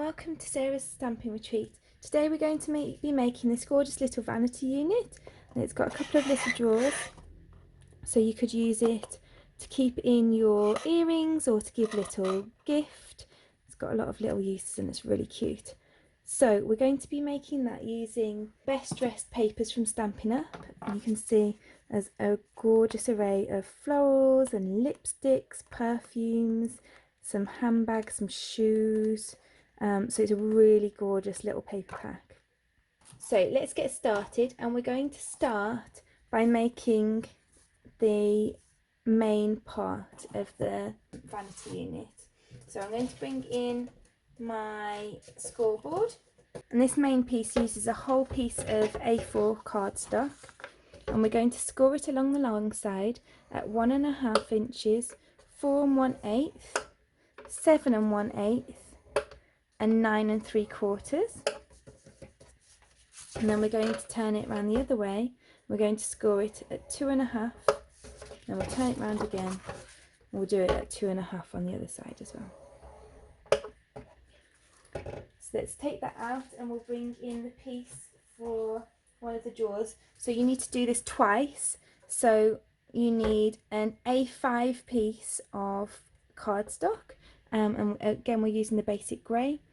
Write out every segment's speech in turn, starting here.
welcome to Sarah's Stamping Retreat. Today we're going to be making this gorgeous little vanity unit, and it's got a couple of little drawers, so you could use it to keep in your earrings or to give a little gift. It's got a lot of little uses and it's really cute. So we're going to be making that using Best Dressed papers from Stampin' Up, and you can see there's a gorgeous array of florals and lipsticks, perfumes, some handbags, some shoes. So it's a really gorgeous little paper pack. So let's get started, and we're going to start by making the main part of the vanity unit. So I'm going to bring in my scoreboard, and this main piece uses a whole piece of A4 cardstock, and we're going to score it along the long side at 1.5 inches, 4 1/8, 7 1/8 and 9 3/4, and then we're going to turn it around the other way. We're going to score it at 2.5, then we'll turn it round again, and we'll do it at 2.5 on the other side as well. So let's take that out, and we'll bring in the piece for one of the drawers. So you need to do this twice. So you need an A5 piece of cardstock, and again we're using the basic grey,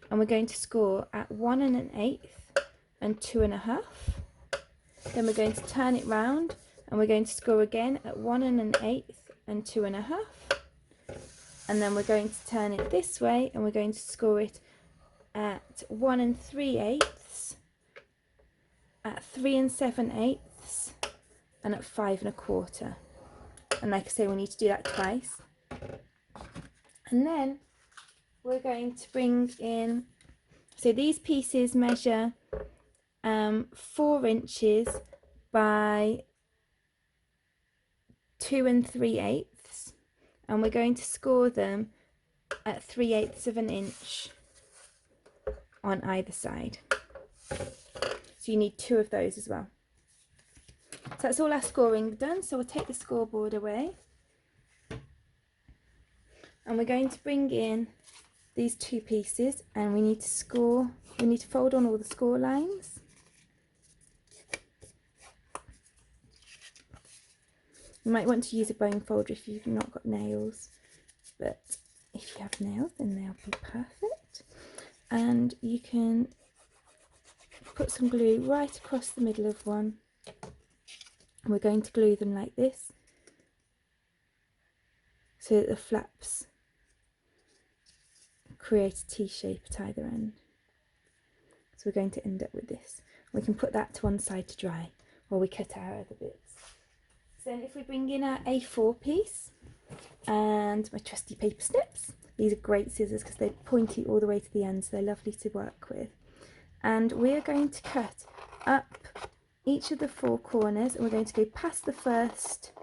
and we're going to score at 1 1/8 and 2.5. Then we're going to turn it round, and we're going to score again at 1 1/8 and 2.5, and then we're going to turn it this way, and we're going to score it at 1 3/8, at 3 7/8, and at 5 1/4. And like I say, we need to do that twice. And then we're going to bring in, so these pieces measure 4 inches by 2 3/8, and we're going to score them at 3/8 of an inch on either side. So you need 2 of those as well. So that's all our scoring done. So we'll take the scoreboard away, and we're going to bring in these 2 pieces, and we need to fold on all the score lines. You might want to use a bone folder if you've not got nails, but if you have nails then they'll be perfect. And you can put some glue right across the middle of one, and we're going to glue them like this so that the flaps create a T shape at either end. So we're going to end up with this. We can put that to one side to dry while we cut our other bits. So then if we bring in our A4 piece and my trusty paper snips, these are great scissors because they're pointy all the way to the end, so they're lovely to work with. And we're going to cut up each of the 4 corners, and we're going to go past the first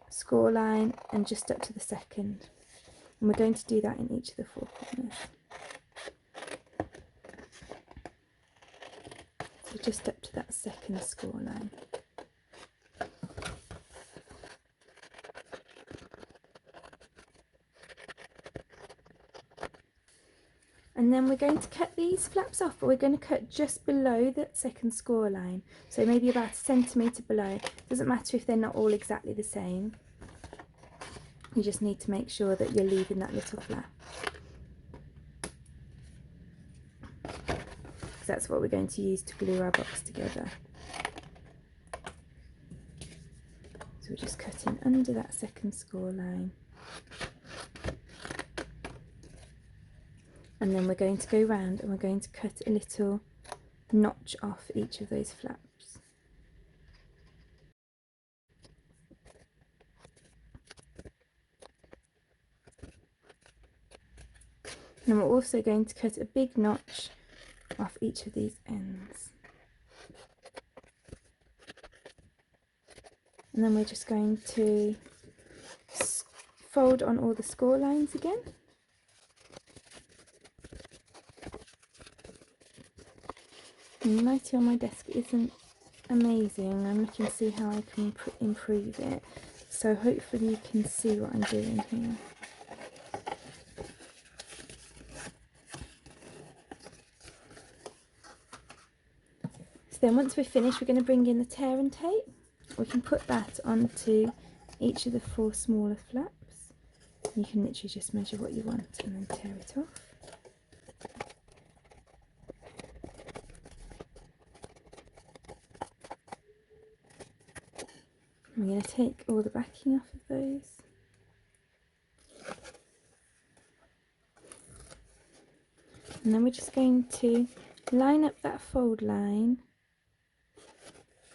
score line and just up to the second. And we're going to do that in each of the 4 corners. So just up to that second score line. And then we're going to cut these flaps off, but we're going to cut just below that second score line. So maybe about 1 centimetre below. Doesn't matter if they're not all exactly the same. You just need to make sure that you're leaving that little flap, because that's what we're going to use to glue our box together. So we're just cutting under that second score line, and then we're going to go round and we're going to cut a little notch off each of those flaps. And we're also going to cut a big notch off each of these ends. And then we're just going to fold on all the score lines again. And the lighting on my desk isn't amazing. I'm looking to see how I can improve it. So hopefully you can see what I'm doing here. then once we're finished, we're going to bring in the tear and tape. We can put that onto each of the 4 smaller flaps. You can literally just measure what you want and then tear it off. I'm going to take all the backing off of those. And then we're just going to line up that fold line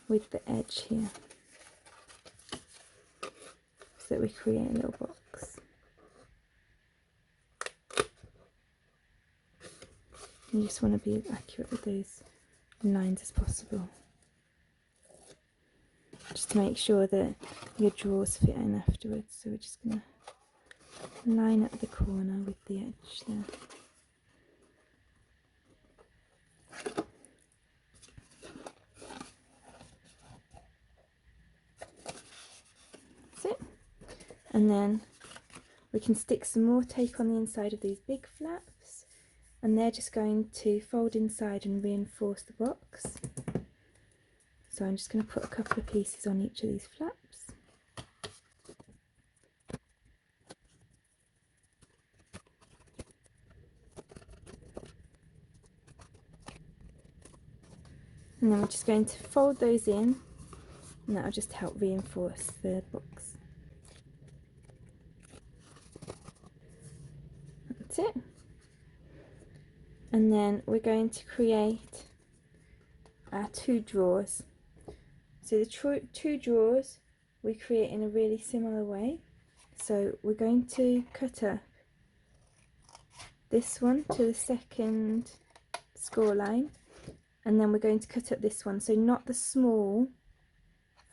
with the edge here, so that we create a little box. You just want to be as accurate with those lines as possible, just to make sure that your drawers fit in afterwards. So we're just going to line up the corner with the edge there. That's it. And then we can stick some more tape on the inside of these big flaps, and they're just going to fold inside and reinforce the box. So I'm just going to put a couple of pieces on each of these flaps. And then we're just going to fold those in, and that'll just help reinforce the box. That's it. And then we're going to create our 2 drawers. So the 2 drawers we create in a really similar way. So we're going to cut up this one to the second score line, and then we're going to cut up this one, so not the small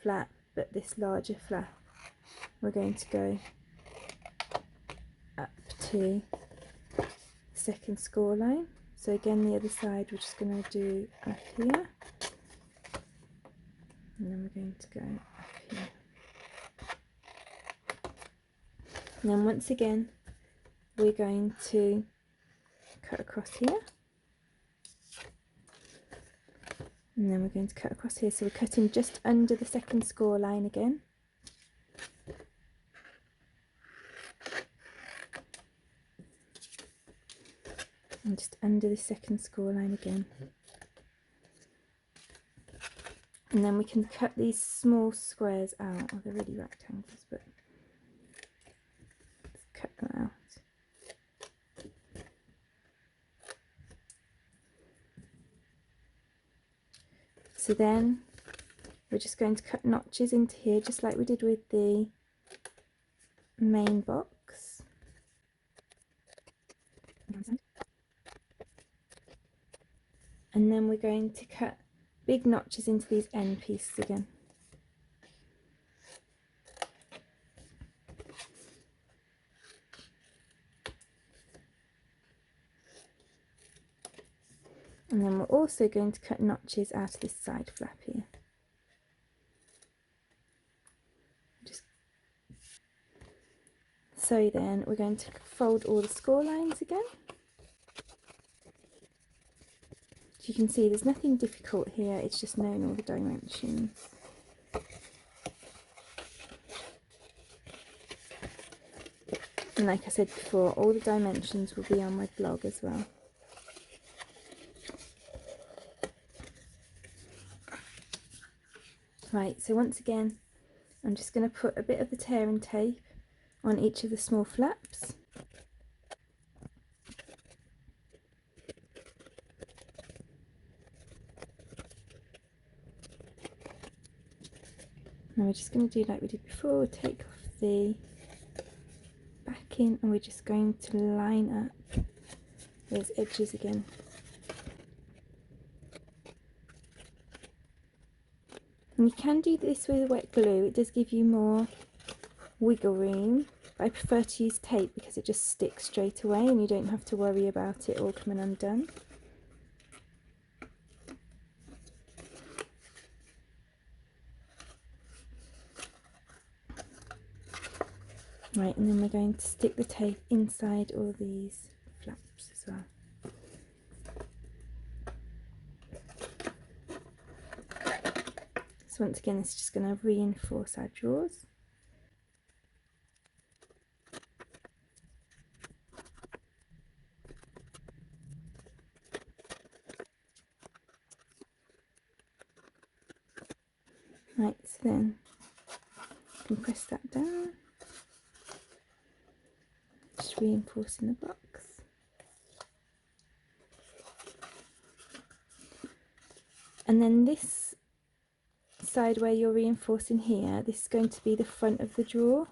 flap but this larger flap. We're going to go up to the second score line. So again, the other side we're just going to do up here, and then we're going to go up here. And then once again we're going to cut across here, and then we're going to cut across here, so we're cutting just under the second score line again. And just under the second score line again. And then we can cut these small squares out. Oh, they're really rectangles, but let's cut them out. So then we're just going to cut notches into here, just like we did with the main box. And then we're going to cut big notches into these end pieces again. And then we're also going to cut notches out of this side flap here. So then we're going to fold all the score lines again. As you can see, there's nothing difficult here, it's just knowing all the dimensions. And like I said before, all the dimensions will be on my blog as well. Right, so once again, I'm just going to put a bit of the tear and tape on each of the small flaps. Now we're just going to do like we did before, take off the backing, and we're just going to line up those edges again. And you can do this with wet glue, it does give you more wiggle room, but I prefer to use tape because it just sticks straight away and you don't have to worry about it all coming undone. Right, and then we're going to stick the tape inside all these flaps as well. So once again, it's just going to reinforce our drawers. Right, so then you can press that down, just reinforcing the box. And then this side where you're reinforcing here, this is going to be the front of the drawer.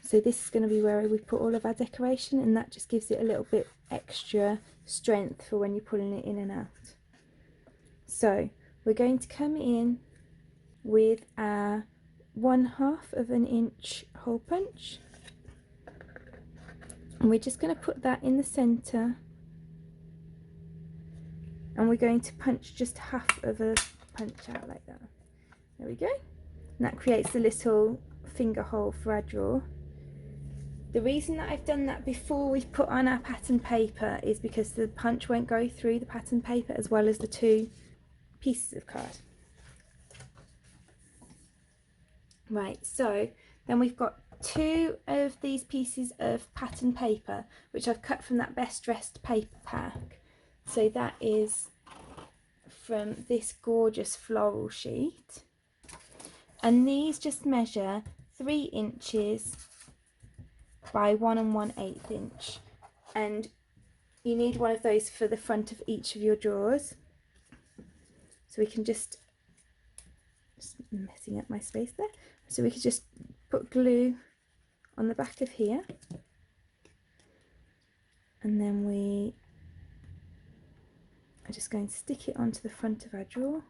So this is going to be where we put all of our decoration, and that just gives it a little bit extra strength for when you're pulling it in and out. So we're going to come in with our 1/2 of an inch hole punch, and we're just going to put that in the centre, and we're going to punch just half of a punch out like that. There we go, and that creates the little finger hole for our drawer. The reason that I've done that before we've put on our pattern paper is because the punch won't go through the pattern paper as well as the 2 pieces of card. Right, so then we've got 2 of these pieces of pattern paper which I've cut from that Best Dressed paper pack. So that is from this gorgeous floral sheet, and these just measure 3 inches by 1 1/8 inch, and you need one of those for the front of each of your drawers. So we can just messing up my space there, so we could just put glue on the back of here, and then we are just going to stick it onto the front of our drawer.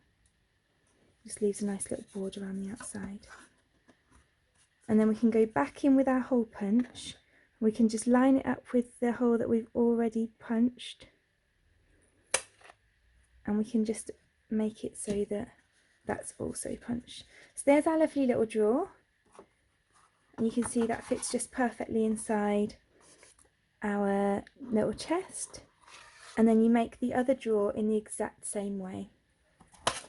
Just leaves a nice little border around the outside, and then we can go back in with our hole punch. We can just line it up with the hole that we've already punched, and we can just make it so that that's also punched. So there's our lovely little drawer, and you can see that fits just perfectly inside our little chest, and then you make the other drawer in the exact same way.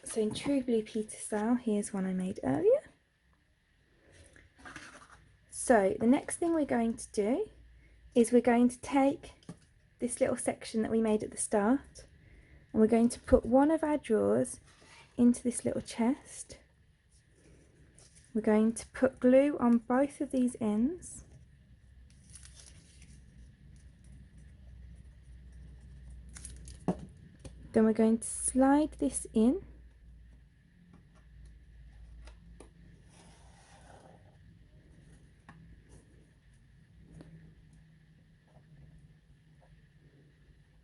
So in true Blue Peter style, here's one I made earlier. So the next thing we're going to do is we're going to take this little section that we made at the start, and we're going to put one of our drawers into this little chest. We're going to put glue on both of these ends, then we're going to slide this in,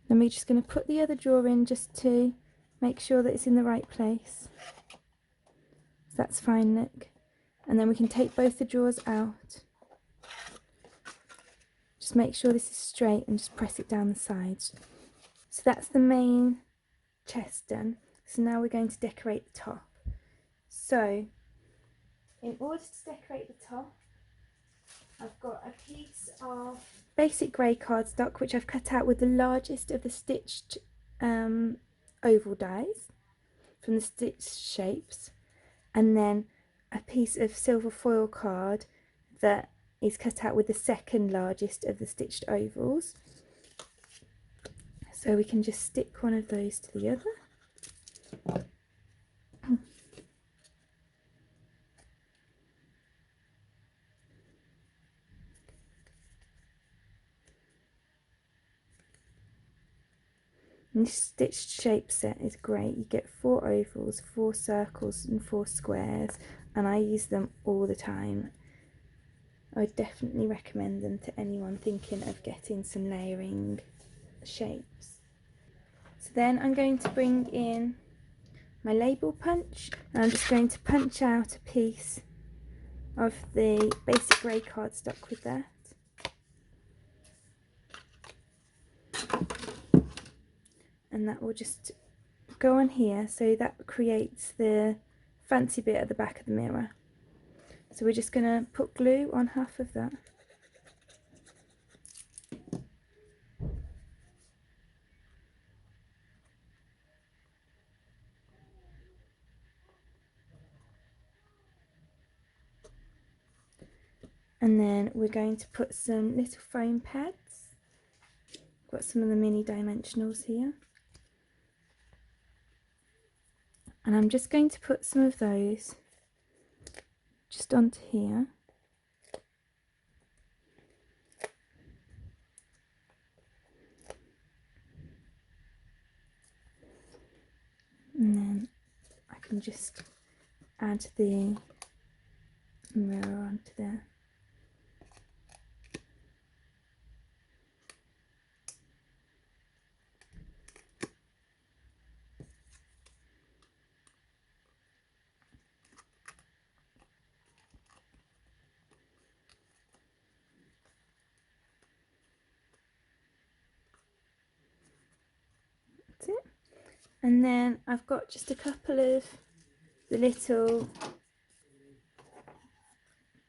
then we're just going to put the other drawer in just to make sure that it's in the right place. So that's fine, look. And then we can take both the drawers out. Just make sure this is straight and just press it down the sides. So that's the main chest done. So now we're going to decorate the top. So in order to decorate the top, I've got a piece of basic grey cardstock which I've cut out with the largest of the stitched oval dies from the stitched shapes, and then a piece of silver foil card that is cut out with the second largest of the stitched ovals. So we can just stick one of those to the other. And this stitched shape set is great. You get 4 ovals, 4 circles and 4 squares, and I use them all the time. I would definitely recommend them to anyone thinking of getting some layering shapes. So then I'm going to bring in my label punch, and I'm just going to punch out a piece of the basic grey cardstock with that. And that will just go on here, so that creates the fancy bit at the back of the mirror. So we're just going to put glue on half of that. And then we're going to put some little foam pads. Got some of the mini dimensionals here. And I'm just going to put some of those just onto here. And then I can just add the mirror onto there. That's it. And then I've got just a couple of the little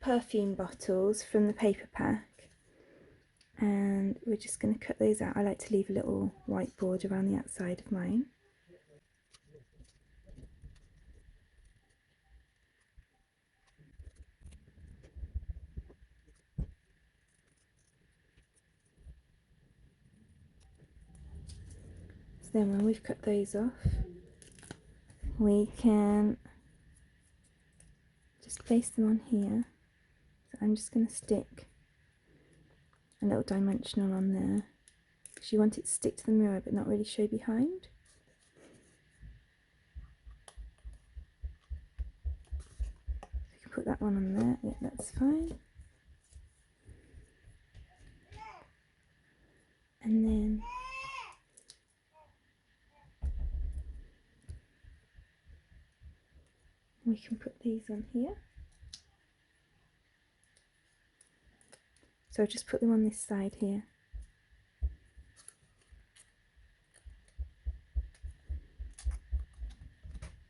perfume bottles from the paper pack, and we're just going to cut those out. I like to leave a little white border around the outside of mine. So then when we've cut those off, we can just place them on here. So I'm just going to stick a little dimensional on there, because you want it to stick to the mirror but not really show behind. You can put that one on there, yeah, that's fine. And then we can put these on here. So I'll just put them on this side here.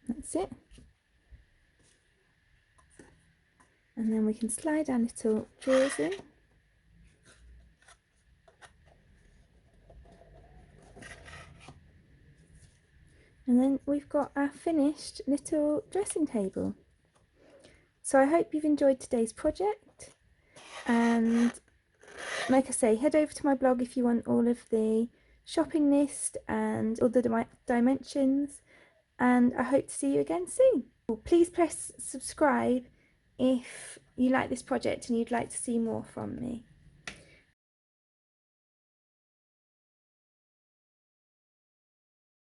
That's it. And then we can slide our little drawers in. And then we've got our finished little dressing table. So I hope you've enjoyed today's project, and like I say, head over to my blog if you want all of the shopping list and all the dimensions, and I hope to see you again soon. Please press subscribe if you like this project and you'd like to see more from me.